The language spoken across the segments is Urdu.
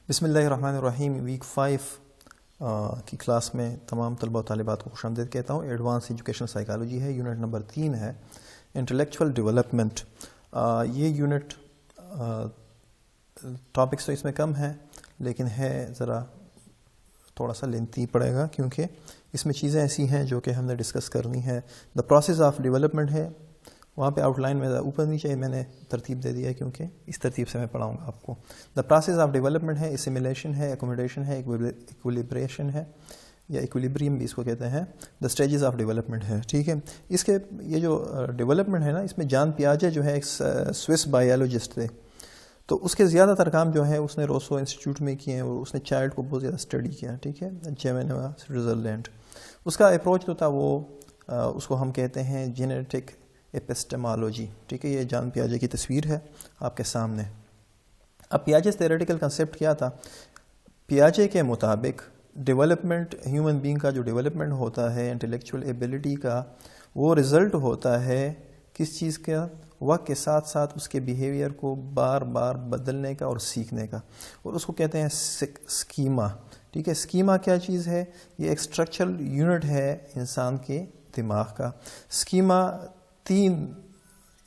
بسم اللہ الرحمن الرحیم. ویک 5 کی کلاس میں تمام طلبہ و طالبات کو خوش آمدید کہتا ہوں. ایڈوانس ایجوکیشن سائیکالوجی ہے. یونٹ نمبر 3 ہے انٹلیکچوئل ڈیولپمنٹ. یہ یونٹ ٹاپکس تو اس میں کم ہیں لیکن ہے ذرا تھوڑا سا لینتھی پڑے گا کیونکہ اس میں چیزیں ایسی ہیں جو کہ ہم نے ڈسکس کرنی ہے. دا پروسیس آف ڈیولپمنٹ ہے, وہاں پہ آؤٹ لائن میں اوپر نیچے میں نے ترتیب دے دیا ہے کیونکہ اس ترتیب سے میں پڑھاؤں گا آپ کو. دا پروسیس آف ڈیولپمنٹ ہے, اسیمیلیشن ہے, ایکوموڈیشن ہے, ایکولیبریشن ہے یا ایکولیبریم بھی اس کو کہتے ہیں. دا اسٹیجز آف ڈیولپمنٹ ہے. ٹھیک ہے, اس کے یہ جو ڈیولپمنٹ ہے نا, اس میں جان پیاجے جو ہے ایک سوئس بایولوجسٹ تھے, تو اس کے زیادہ تر کام جو ہے اس نے روسو انسٹیٹیوٹ میں کیے ہیں اور اس نے چائلڈ کو بہت زیادہ اسٹڈی کیا. ٹھیک ہے, جیمینوا سوئٹزرلینڈ. اس کا اپروچ جو تھا وہ اس کو ہم کہتے ہیں جینیٹک ایپسٹیمالوجی. ٹھیک ہے, یہ جان پیاجے کی تصویر ہے آپ کے سامنے. اب پیاجے تھیوریٹیکل کنسیپٹ کیا تھا؟ پیاجے کے مطابق ڈیولپمنٹ, ہیومن بینگ کا جو ڈیولپمنٹ ہوتا ہے انٹلیکچوئل ایبلٹی کا, وہ رزلٹ ہوتا ہے کس چیز کا؟ وقت کے ساتھ ساتھ اس کے بیہیویئر کو بار بار بدلنے کا اور سیکھنے کا, اور اس کو کہتے ہیں اسکیما. ٹھیک ہے, اسکیما کیا چیز ہے؟ یہ ایک اسٹرکچرل یونٹ ہے انسان کے دماغ کا. اسکیما 3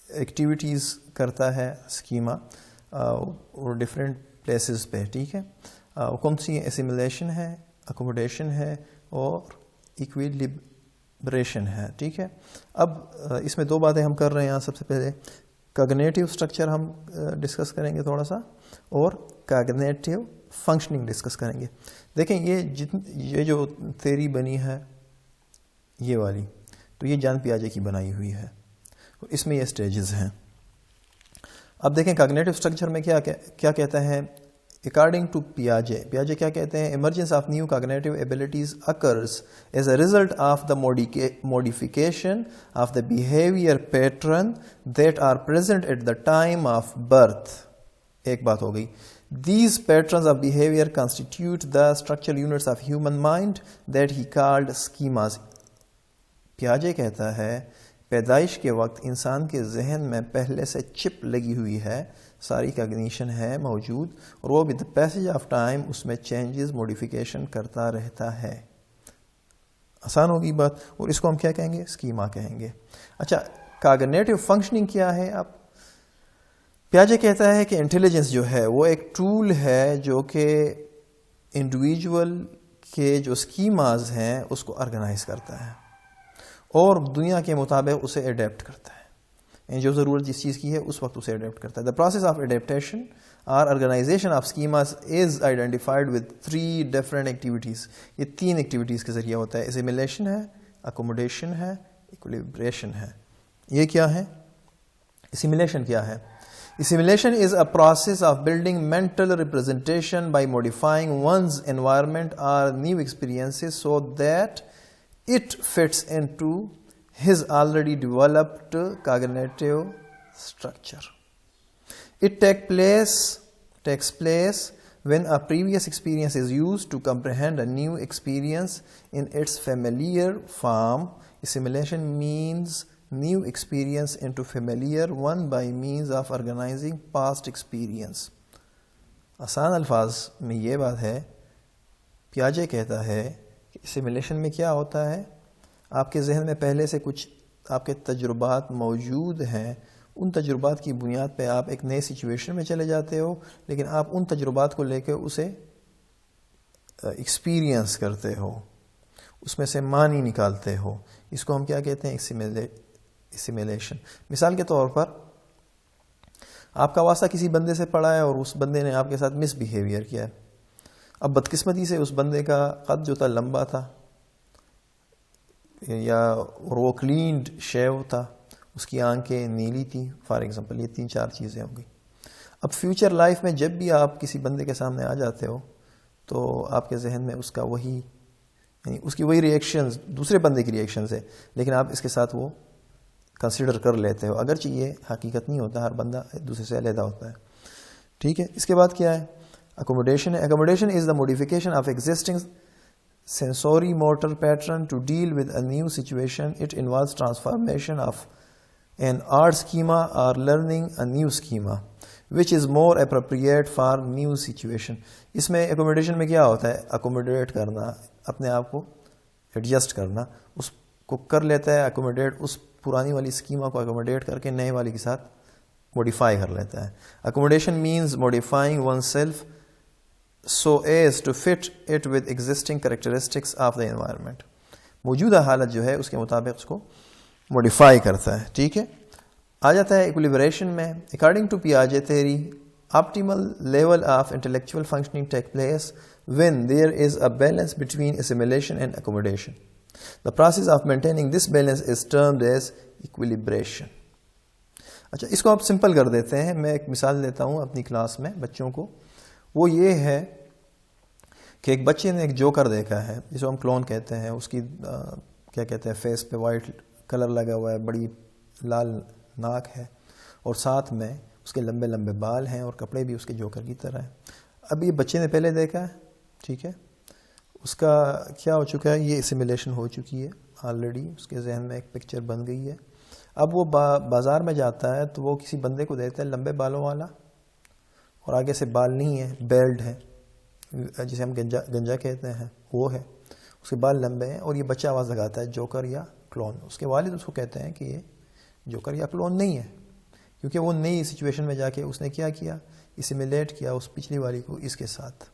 ایکٹیویٹیز کرتا ہے اسکیما اور ڈفرینٹ پلیسز پہ. ٹھیک ہے, کون سی؟ اسیمیلیشن ہے, اکوموڈیشن ہے اور ایکویلیبریشن ہے. ٹھیک ہے, اب اس میں 2 باتیں ہم کر رہے ہیں. سب سے پہلے کاگنیٹیو اسٹرکچر ہم ڈسکس کریں گے تھوڑا سا, اور کاگنیٹیو فنکشننگ ڈسکس کریں گے. دیکھیں یہ جو تھیوری بنی ہے یہ والی, تو یہ جان پیاجے کی بنائی ہوئی ہے, اس میں یہ سٹیجز ہیں. اب دیکھیں کاگنیٹو اسٹرکچر میں کیا کہتا ہے اکارڈنگ ٹو پیاجے. پیاجے کیا کہتے ہیں؟ Emergence of new cognitive abilities occurs as a result of the modification of the behaviour pattern that are present at the time of birth. ایک بات ہو گئی. These patterns of behavior constitute the structural units of human mind that he called schemas. پیاجے کہتا ہے پیدائش کے وقت انسان کے ذہن میں پہلے سے چپ لگی ہوئی ہے, ساری کاگنیشن ہے موجود, اور وہ ود پیسج آف ٹائم اس میں چینجز موڈیفیکیشن کرتا رہتا ہے. آسان ہوگی بات, اور اس کو ہم کیا کہیں گے؟ اسکیما کہیں گے. اچھا, کاگنیٹو فنکشننگ کیا ہے؟ اب پیاجے کہتا ہے کہ انٹیلیجنس جو ہے وہ ایک ٹول ہے جو کہ انڈیویجول کے جو اسکیماز ہیں اس کو آرگنائز کرتا ہے اور دنیا کے مطابق اسے اڈیپٹ کرتا ہے. یعنی جو ضرورت جس چیز کی ہے اس وقت اسے اڈیپٹ کرتا ہے. دا پروسیس آف اڈیپٹیشن اور organisation of schemas is identified with 3 different activities. یہ 3 ایکٹیویٹیز کے ذریعے ہوتا ہے. اسیمیلیشن ہے, اکوموڈیشن ہے, ایکولیبریشن ہے. یہ کیا ہے؟ اسیمیلیشن کیا ہے؟ Assimilation is a process of building mental representation by modifying one's environment or new experiences so that it fits into his already developed cognitive structure. It takes place when a previous experience is used to comprehend a new experience in its familiar form. Assimilation means new experience into familiar one by means of organizing past experience. آسان الفاظ میں یہ بات ہے, پیاجے کہتا ہے کہ اسیمیلیشن میں کیا ہوتا ہے؟ آپ کے ذہن میں پہلے سے کچھ آپ کے تجربات موجود ہیں, ان تجربات کی بنیاد پہ آپ ایک نئے سچویشن میں چلے جاتے ہو, لیکن آپ ان تجربات کو لے کے اسے ایکسپیرینس کرتے ہو, اس میں سے معنی نکالتے ہو. اس کو ہم کیا کہتے ہیں؟ اسیمیلیشن. مثال کے طور پر آپ کا واسطہ کسی بندے سے پڑا ہے اور اس بندے نے آپ کے ساتھ مس بیہیویئر کیا ہے. اب بدقسمتی سے اس بندے کا قد جو تھا لمبا تھا یا اور وہ کلینڈ شیو تھا, اس کی آنکھیں نیلی تھیں فار ایگزامپل. یہ 3-4 چیزیں ہوں گئی. اب فیوچر لائف میں جب بھی آپ کسی بندے کے سامنے آ جاتے ہو تو آپ کے ذہن میں اس کا وہی, یعنی اس کی وہی ریئیکشنز دوسرے بندے کی ریئیکشنز ہے, لیکن آپ اس کے ساتھ وہ کنسیڈر کر لیتے ہو, اگرچہ یہ حقیقت نہیں ہوتا, ہر بندہ ایک دوسرے سے علیحدہ ہوتا ہے. ٹھیک ہے, اس کے بعد کیا ہے؟ اکوموڈیشن ہے. Accommodation is the modification of existing sensory motor pattern to deal with a new situation. It involves transformation of an odd schema or learning a new schema. which is more appropriate for new situation. اس میں accommodation میں کیا ہوتا ہے؟ accommodate کرنا، اپنے آپ کو ایڈجسٹ کرنا، اس کو کر لیتا ہے accommodate، اس پرانی والی اسکیما کو accommodate کر کے نئے والی کے ساتھ modify کر لیتا ہے. Accommodation means modifying oneself so as to fit it with existing characteristics of the environment. موجودہ حالت جو ہے اس کے مطابق اس کو modify کرتا ہے. ٹھیک ہے، آ جاتا ہے equilibration میں. According to Piaget theory, optimal level of intellectual functioning takes place when there is a balance between assimilation and accommodation. The process of maintaining this balance is termed as equilibration. اچھا، اس کو آپ سمپل کر دیتے ہیں. میں ایک مثال دیتا ہوں اپنی کلاس میں بچوں کو. وہ یہ ہے کہ ایک بچے نے ایک جوکر دیکھا ہے جسے ہم کلون کہتے ہیں. اس کی کیا کہتے ہیں، فیس پہ وائٹ کلر لگا ہوا ہے، بڑی لال ناک ہے، اور ساتھ میں اس کے لمبے لمبے بال ہیں اور کپڑے بھی اس کے جوکر کی طرح ہیں. اب یہ بچے نے پہلے دیکھا ہے، ٹھیک ہے، اس کا کیا ہو چکا ہے، یہ اسیمیلیشن ہو چکی ہے آلریڈی، اس کے ذہن میں ایک پکچر بن گئی ہے. اب وہ بازار میں جاتا ہے تو وہ کسی بندے کو دیتا ہے لمبے بالوں والا، اور آگے سے بال نہیں ہے، بیلڈ ہے، جسے ہم گنجا کہتے ہیں، وہ ہے، اس کے بال لمبے ہیں. اور یہ بچہ آواز لگاتا ہے جوکر یا کلون. اس کے والد اس کو کہتے ہیں کہ یہ جوکر یا کلون نہیں ہے، کیونکہ وہ نئی سچویشن میں جا کے اس نے کیا کیا، اسیمیلیٹ کیا اس پچھلی والی کو اس کے ساتھ.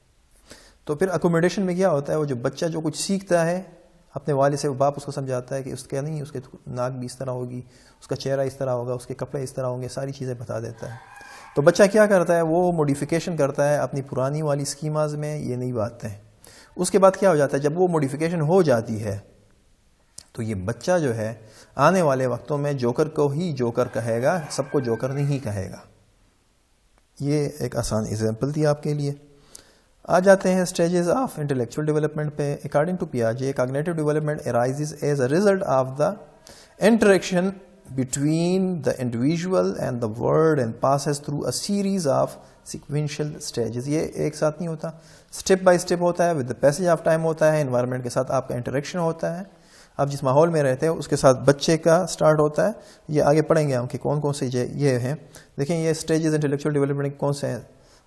تو پھر اکوموڈیشن میں کیا ہوتا ہے، وہ جو بچہ جو کچھ سیکھتا ہے اپنے والد سے، وہ باپ اس کو سمجھاتا ہے کہ اس کا نہیں، اس کے ناک بھی اس طرح ہوگی، اس کا چہرہ اس طرح ہوگا، اس کے کپڑے اس طرح ہوں گے، ساری چیزیں بتا دیتا ہے. تو بچہ کیا کرتا ہے، وہ موڈیفیکیشن کرتا ہے اپنی پرانی والی اسکیماز میں یہ نئی باتیں. اس کے بعد کیا ہو جاتا ہے، جب وہ موڈیفیکیشن ہو جاتی ہے تو یہ بچہ جو ہے آنے والے وقتوں میں جوکر کو ہی جوکر کہے گا، سب کو جوکر نہیں کہے گا. یہ ایک آسان ایگزامپل تھی آپ کے لیے. آ جاتے ہیں اسٹیجز آف انٹلیکچوئل ڈیولپمنٹ پہ. اکارڈنگ ٹو پیاجے، cognitive development arises as a result of the interaction between the individual and the world and passes through a series of sequential stages. یہ ایک ساتھ نہیں ہوتا، اسٹیپ بائی اسٹیپ ہوتا ہے، with the passage of time ہوتا ہے، انوائرمنٹ کے ساتھ آپ کا انٹریکشن ہوتا ہے، آپ جس ماحول میں رہتے ہیں اس کے ساتھ بچے کا سٹارٹ ہوتا ہے. یہ آگے پڑھیں گے ہم کہ کون کون سے یہ ہیں. دیکھیں یہ اسٹیجز انٹلیکچوئل ڈیولپمنٹ کون سے ہیں.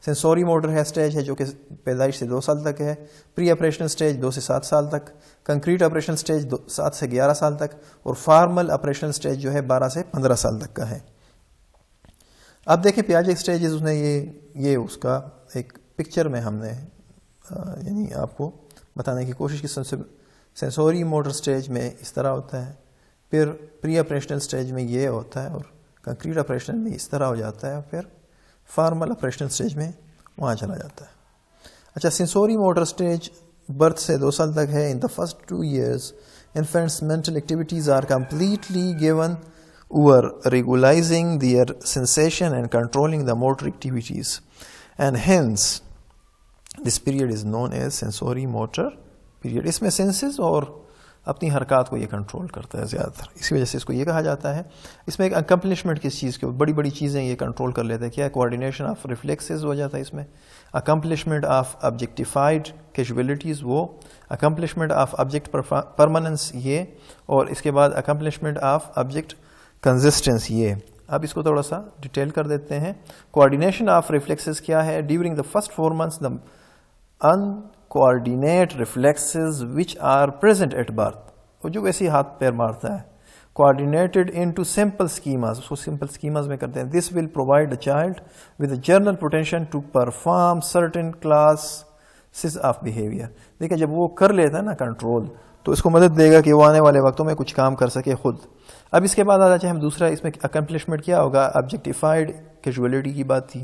سینسوری موٹر ہے اسٹیج ہے جو کہ پیدائش سے 2 سال تک ہے. پری آپریشنل اسٹیج 2 سے 7 سال تک. کنکریٹ آپریشنل اسٹیج 7 سے 11 سال تک. اور فارمل آپریشنل اسٹیج جو ہے 12 سے 15 سال تک کا ہے. اب دیکھیں پیاجے اسٹیجز، اس نے یہ اس کا ایک پکچر میں ہم نے یعنی آپ کو بتانے کی کوشش کی. سینسوری موٹر اسٹیج میں اس طرح ہوتا ہے، پھر پری آپریشنل اسٹیج میں یہ ہوتا ہے، اور کنکریٹ آپریشنل میں اس طرح ہو جاتا ہے، اور پھر فارمل آپریشنل اسٹیج میں وہاں چلا جاتا ہے. اچھا، سینسوری موٹر اسٹیج برتھ سے 2 سال تک ہے. ان the first 2 years infants mental activities are completely given over regularizing their sensation and controlling the motor activities, and hence this period is known as sensory motor period. اس میں سینسز اور اپنی حرکات کو یہ کنٹرول کرتا ہے زیادہ تر، اسی وجہ سے اس کو یہ کہا جاتا ہے. اس میں ایک اکمپلشمنٹ کس چیز کی، بڑی بڑی چیزیں یہ کنٹرول کر لیتا ہے. کیا کوآرڈینیشن آف ریفلیکسز ہو جاتا ہے اس میں. اکمپلشمنٹ آف آبجیکٹیفائڈ کیجویلٹیز وہ. اکمپلشمنٹ آف آبجیکٹ پرماننس یہ. اور اس کے بعد اکمپلشمنٹ آف آبجیکٹ کنسسٹنس یہ. اب اس کو تھوڑا سا ڈیٹیل کر دیتے ہیں. کوآرڈینیشن آف ریفلیکسز کیا ہے. During the first 4 months the uncoordinate reflexes which are present at birth. وہ جو ویسے ہاتھ پیر مارتا ہے. coordinated into simple schemas. اس کو simple schemas میں کرتے ہیں. This will provide the child with a general potential to perform certain classes of behavior. دیکھیں جب وہ کر لیتا ہے نا کنٹرول، تو اس کو مدد دے گا کہ وہ آنے والے وقتوں میں کچھ کام کر سکے خود. اب اس کے بعد آ جائیں ہم دوسرا، اس میں accomplishment کیا ہوگا. objectified casuality کی بات تھی.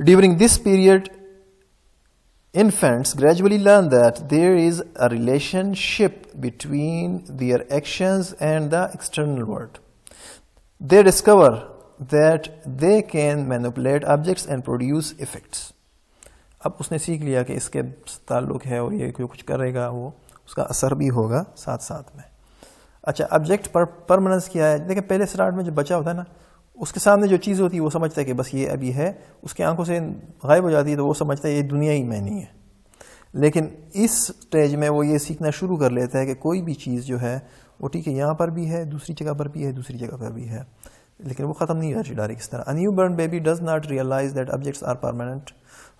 During this period infants gradually learn that there is a relationship between their actions and the external world. They discover that they can manipulate objects and produce effects. اب اس نے سیکھ لیا کہ اس کے تعلق ہے اور یہ کچھ کرے گا، وہ اس کا اثر بھی ہوگا ساتھ ساتھ میں. اچھا، آبجیکٹ پرماننس کیا ہے. دیکھیں پہلے سٹارٹ میں جو بچہ ہوتا ہے نا، اس کے سامنے جو چیز ہوتی ہے وہ سمجھتا ہے کہ بس یہ ابھی ہے، اس کی آنکھوں سے غائب ہو جاتی ہے تو وہ سمجھتا ہے یہ دنیا ہی میں نہیں ہے. لیکن اس سٹیج میں وہ یہ سیکھنا شروع کر لیتا ہے کہ کوئی بھی چیز جو ہے وہ ٹھیک ہے، یہاں پر بھی ہے، دوسری جگہ پر بھی ہے، دوسری جگہ پر بھی ہے. لیکن وہ ختم نہیں ہوتی ڈائریکٹ اس طرح. A newborn baby does not realize that objects are permanent.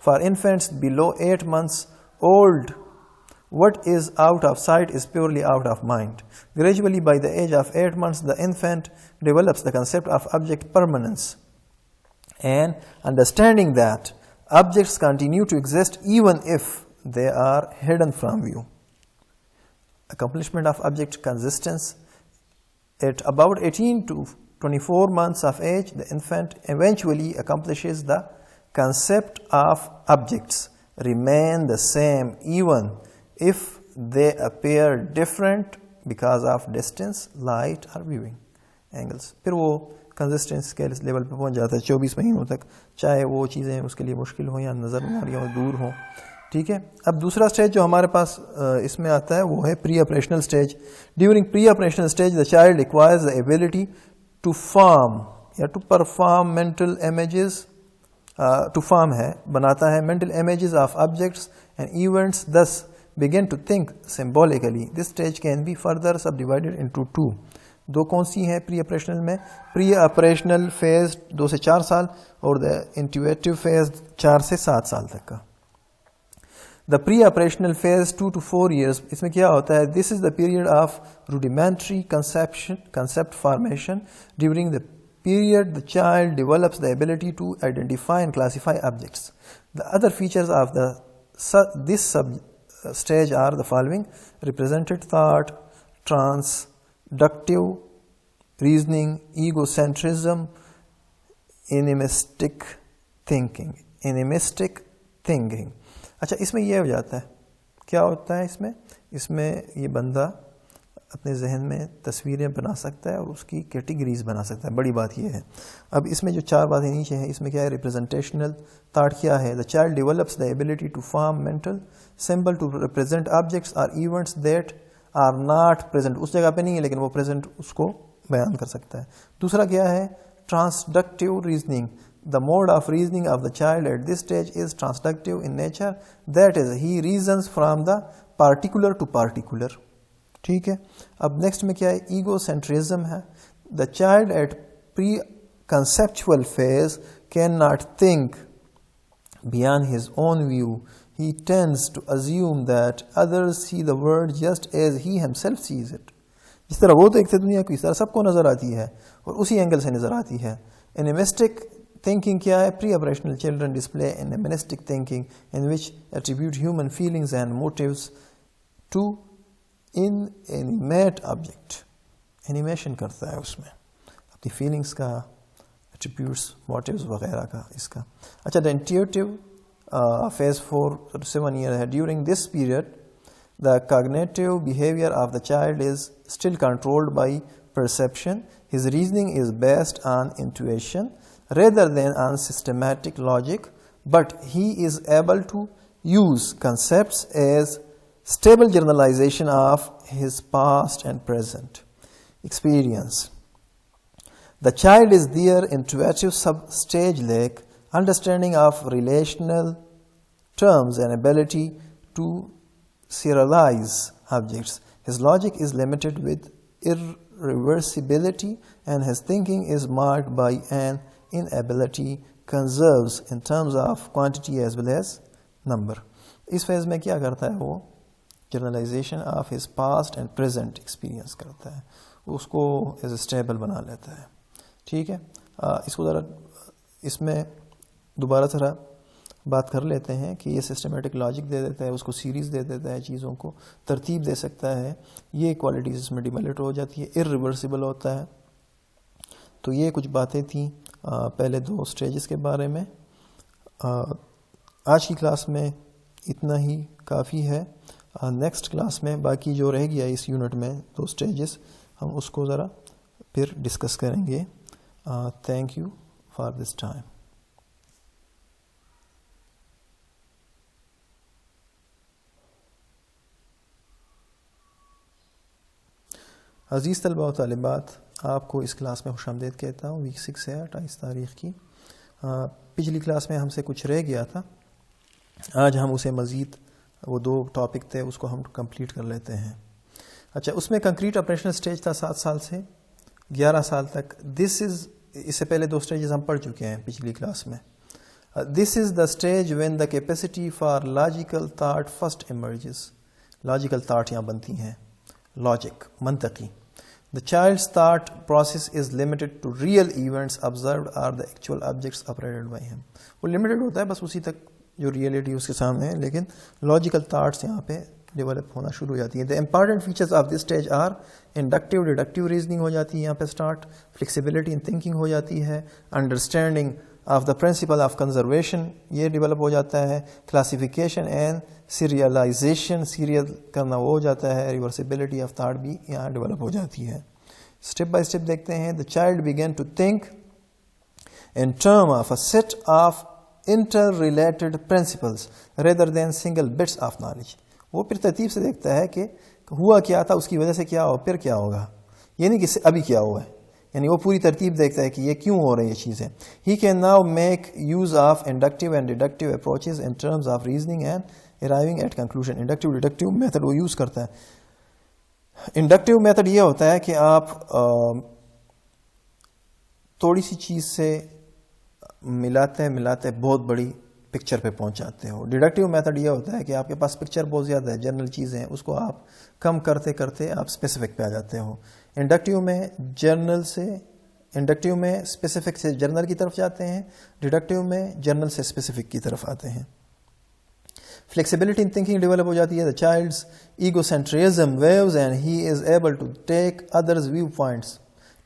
For infants below 8 months old, what is out of sight is purely out of mind. Gradually, by the age of 8 months, the infant develops the concept of object permanence and understanding that objects continue to exist even if they are hidden from view. Accomplishment of object consistence. At about 18 to 24 months of age, the infant eventually accomplishes the concept of objects remain the same even if they appear different because of distance, light or viewing angles. پھر وہ کنسسٹنس کے لیول پہ پہنچ جاتا ہے 24 مہینوں تک، چاہے وہ چیزیں اس کے لیے مشکل ہوں یا نظر نہ آ رہی ہوں، دور ہوں. ٹھیک ہے. اب دوسرا اسٹیج جو ہمارے پاس اس میں آتا ہے وہ ہے pre operational stage. During pre operational stage the child acquires the ability to form یا to perform mental images, to form ہے بناتا ہے mental images of objects and events, thus begin to think symbolically. This stage can be further subdivided into two. دو کون سی ہیں پری آپریشنل میں؟ پری آپریشنل فیز 2 سے 4 سال اور دا انٹیویٹو فیز 4 سے 7 سال تک کا. The pre-operational phase 2 to 4 years, اس میں کیا ہوتا ہے؟ This is the period of rudimentary concept formation. During the period, the child develops the ability to identify and classify objects. The other features of this stage are the following: represented thought, transductive reasoning, egocentrism, animistic thinking. اچھا، اس میں یہ ہو جاتا ہے، کیا ہوتا ہے اس میں یہ بندہ اپنے ذہن میں تصویریں بنا سکتا ہے اور اس کی کیٹیگریز بنا سکتا ہے. بڑی بات یہ ہے. اب اس میں جو 4 باتیں نیچے ہیں، اس میں کیا ہے؟ ریپرزنٹیشنل تھاٹ کیا ہے؟ The child develops the ability to form mental symbol to represent objects اور events that are not present. اس جگہ پہ نہیں ہے لیکن وہ پریزنٹ اس کو بیان کر سکتا ہے. دوسرا کیا ہے؟ ٹرانسڈکٹیو reasoning. The mode of reasoning of the child at this stage is transductive in nature. That is, he reasons from the particular to particular. ٹھیک ہے. اب نیکسٹ میں کیا ہے؟ ایگوسینٹرزم ہے. The child at pre-conceptual phase cannot think beyond his own view. He tends to assume that others see the world just as he himself sees it. جس طرح وہ دیکھتے دنیا کو، اس طرح سب کو نظر آتی ہے اور اسی اینگل سے نظر آتی ہے. Animistic thinking کیا ہے؟ pre-operational children display an animistic thinking in which attribute human feelings and motives to inanimate object. Animation کرتا ہے اس میں اپنی feelings کا، attributes, motives وغیرہ کا اس کا. اچھا، the intuitive phase 4 to 7 years ہے. During this period the cognitive behavior of the child is still controlled by perception. His reasoning is based on intuition rather than on systematic logic, but he is able to use concepts as stable generalization of his past and present experience. The child is their intuitive sub-stage lack understanding of relational terms and ability to serialize objects. His logic is limited with irreversibility and his thinking is marked by an inability conserves in terms of quantity as well as number. Us phase میں کیا کرتا ہے؟ وہ generalization of his past and present experience کرتا ہے، اس کو ایز اے اسٹیبل بنا لیتا ہے. ٹھیک ہے. اس کو ذرا اس میں دوبارہ ذرا بات کر لیتے ہیں کہ یہ سسٹمیٹک لاجک دے دیتا ہے، اس کو سیریز دے دیتا ہے، چیزوں کو ترتیب دے سکتا ہے. یہ کوالٹیز اس میں ڈیولپ ہو جاتی ہے، ارریورسیبل ہوتا ہے. تو یہ کچھ باتیں تھیں پہلے 2 اسٹیجز کے بارے میں. آج کی کلاس میں اتنا ہی کافی ہے. نیکسٹ کلاس میں باقی جو رہ گیا اس یونٹ میں 2 اسٹیجز، ہم اس کو ذرا پھر ڈسکس کریں گے. Thank you for this time. عزیز طلبہ و طالبات، آپ کو اس کلاس میں خوش آمدید کہتا ہوں. ویک 6 ہے 28 تاریخ کی. پچھلی کلاس میں ہم سے کچھ رہ گیا تھا، آج ہم اسے مزید وہ 2 ٹاپک تھے اس کو ہم کمپلیٹ کر لیتے ہیں. اچھا، اس میں کنکریٹ آپریشنل سٹیج تھا 7 سال سے 11 سال تک. دس از اس سے پہلے 2 اسٹیجز ہم پڑھ چکے ہیں پچھلی کلاس میں. This is the stage when the capacity for logical thought first emerges. Logical thought یہاں بنتی ہیں, لاجک, منطقی. The child's thought process is limited to real events observed or the actual objects operated by him. وہ limited ہوتا ہے بس اسی تک جو ریئلٹی اس کے سامنے ہے, لیکن لاجیکل تھاٹس یہاں پہ ڈیولپ ہونا شروع ہو جاتی ہیں. The important features of this stage are inductive, deductive reasoning ہو جاتی ہے یہاں پہ اسٹارٹ, flexibility in thinking ہو جاتی ہے, understanding of the principle of conservation یہ ڈیولپ ہو جاتا ہے, classification and serialization سیریل کرنا وہ ہو جاتا ہے, reversibility of thought بھی یہاں ڈیولپ ہو جاتی ہے. اسٹیپ بائی اسٹیپ دیکھتے ہیں. The child began to think in terms of a set of interrelated principles rather than single bits of knowledge. وہ پھر ترتیب سے دیکھتا ہے کہ ہوا کیا تھا, اس کی وجہ سے کیا ہو, پھر کیا ہوگا, یہ نہیں کہ ابھی کیا ہوا ہے, یعنی وہ پوری ترتیب دیکھتا ہے کہ یہ کیوں ہو رہی ہے چیزیں. He can now make use of inductive and deductive approaches in terms of reasoning and arriving at conclusion. Inductive deductive method وہ یوز کرتا ہے. انڈکٹیو میتھڈ یہ ہوتا ہے کہ آپ تھوڑی سی چیز سے ملاتے بہت بڑی پکچر پہ پہنچ جاتے ہو. ڈیڈکٹیو میتھڈ یہ ہوتا ہے کہ آپ کے پاس پکچر بہت زیادہ ہے, جنرل چیزیں ہیں, اس کو آپ کم کرتے کرتے آپ اسپیسیفک پہ آ جاتے ہو. انڈکٹیو میں اسپیسیفک سے جنرل کی طرف جاتے ہیں, ڈیڈکٹیو میں جنرل سے اسپیسیفک کی طرف آتے ہیں. Flexibility in thinking ڈیولپ ہو جاتی ہے. The child's egocentrism waves and he is able to take others' viewpoints.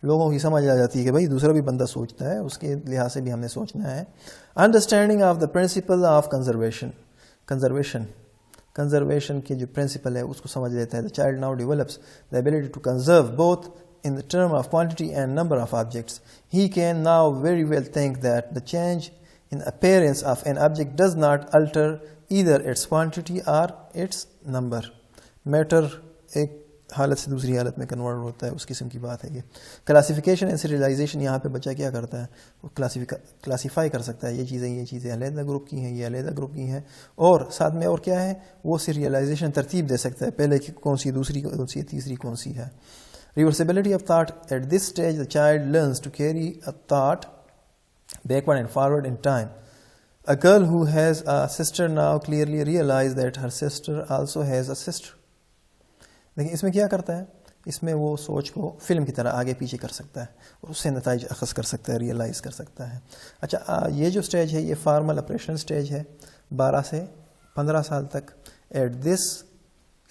لوگوں کی سمجھ آ جاتی ہے کہ بھائی دوسرا بھی بندہ سوچتا ہے, اس کے لحاظ سے بھی ہم نے سوچنا ہے. Understanding of the principle of conservation کی جو پرنسپل ہے اس کو سمجھ لیتا ہے. The child now develops the ability to conserve both in the term of quantity and number of objects. He can now very well think that the change in appearance of an object does not alter either its quantity or its number. Matter ایک حالت سے دوسری حالت میں کنورٹ ہوتا ہے, اس قسم کی بات ہے یہ. کلاسیفیکیشن اینڈ سیریلائزیشن یہاں پہ بچہ کیا کرتا ہے, وہ کلاسیفائی کر سکتا ہے, یہ چیزیں علیحدہ گروپ کی ہیں, یہ علیحدہ گروپ کی ہیں, اور ساتھ میں اور کیا ہے, وہ سیریلائزیشن ترتیب دے سکتا ہے, پہلے کون سی, دوسری کون سی, تیسری کون سی ہے. Reversibility of thought. At this stage the child learns to carry a thought backward and forward in time. A girl who has a sister now clearly realizes that her sister also has a sister. لیکن اس میں کیا کرتا ہے, اس میں وہ سوچ کو فلم کی طرح آگے پیچھے کر سکتا ہے اور اس سے نتائج اخذ کر سکتا ہے, ریئلائز کر سکتا ہے. اچھا, یہ جو سٹیج ہے یہ فارمل اپریشن سٹیج ہے 12 سے 15 سال تک. At this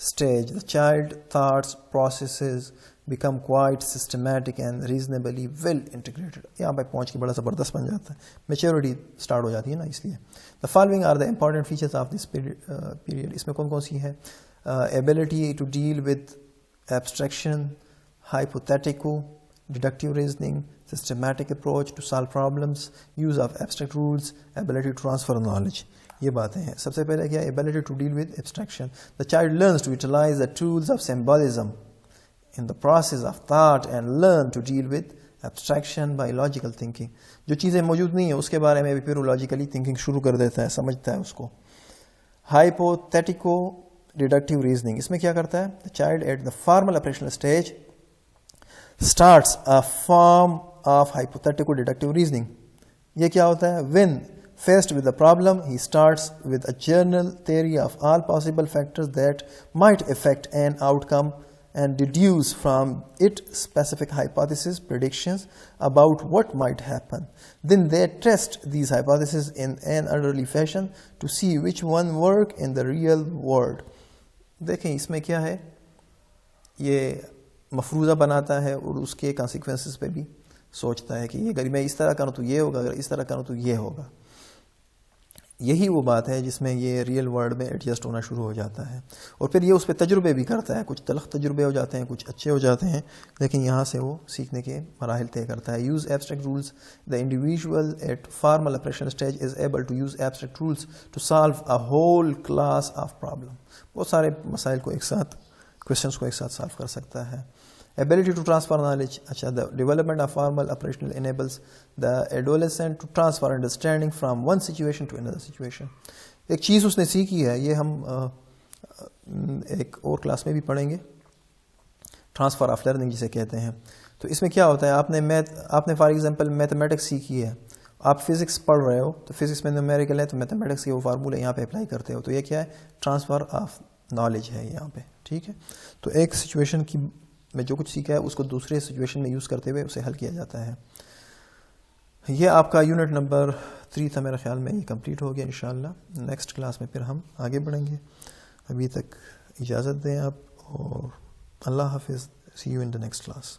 stage the child thoughts processes become quite systematic and reasonably well integrated. یہاں پہ پہنچ کے بڑا زبردست بن جاتا ہے, میچورٹی اسٹارٹ ہو جاتی ہے نا, اس لیے. The following are the important features of this period. اس میں کون کون سی ہے؟ Ability to deal with abstraction, hypothetical, deductive reasoning, systematic approach to solve problems, use of abstract rules, ability to transfer knowledge. یہ باتیں ہیں. سب سے پہلے کیا ہے, ability to deal with abstraction. The child learns to utilize the tools of symbolism in the process of thought and learn to deal with abstraction by logical thinking. جو چیزیں موجود نہیں ہیں اس کے بارے میں بھی پھر وہ لاجیکلی تھنکنگ شروع کر دیتا ہے, سمجھتا ہے اس کو. Hypothetical deductive reasoning. اس میں کیا کرتا ہے, the child at the formal operational stage starts a form of hypothetical deductive reasoning. یہ کیا ہوتا ہے, when faced with the problem he starts with a general theory of all possible factors that might affect an outcome and deduce from it specific hypotheses, predictions about what might happen. Then they test these hypotheses in an orderly fashion to see which one work in the real world. دیکھیں اس میں کیا ہے, یہ مفروضہ بناتا ہے اور اس کے کانسیکوینسز پہ بھی سوچتا ہے کہ یہ اگر میں اس طرح کروں تو یہ ہوگا, اگر اس طرح کروں تو یہ ہوگا. یہی وہ بات ہے جس میں یہ ریئل ورلڈ میں ایڈجسٹ ہونا شروع ہو جاتا ہے, اور پھر یہ اس پہ تجربے بھی کرتا ہے. کچھ تلخ تجربے ہو جاتے ہیں, کچھ اچھے ہو جاتے ہیں, لیکن یہاں سے وہ سیکھنے کے مراحل طے کرتا ہے. Use abstract rules. The individual at formal operation stage is able to use abstract rules to solve a whole class of problem. بہت سارے مسائل کو ایک ساتھ, کوشچنس کو ایک ساتھ سالو کر سکتا ہے. Ability to transfer knowledge. اچھا, the development of formal operational enables the adolescent to transfer understanding from one situation to another situation. ایک چیز اس نے سیکھی ہے, یہ ہم ایک اور کلاس میں بھی پڑھیں گے, ٹرانسفر آف لرننگ جسے کہتے ہیں. تو اس میں کیا ہوتا ہے, آپ نے فار ایگزامپل میتھمیٹکس سیکھی ہے, آپ فزکس پڑھ رہے ہو, تو فزکس میں نیومیریکل ہے تو میتھمیٹکس کے وہ فارمولے یہاں پہ اپلائی کرتے ہو, تو یہ کیا ہے, ٹرانسفر آف نالج ہے یہاں پہ, ٹھیک ہے. تو ایک سچویشن کی میں جو کچھ سیکھا ہے اس کو دوسرے سچویشن میں یوز کرتے ہوئے اسے حل کیا جاتا ہے. یہ آپ کا یونٹ نمبر 3 تھا میرے خیال میں, یہ کمپلیٹ ہو گیا. انشاءاللہ نیکسٹ کلاس میں پھر ہم آگے بڑھیں گے. ابھی تک اجازت دیں آپ, اور اللہ حافظ. See you in the next class.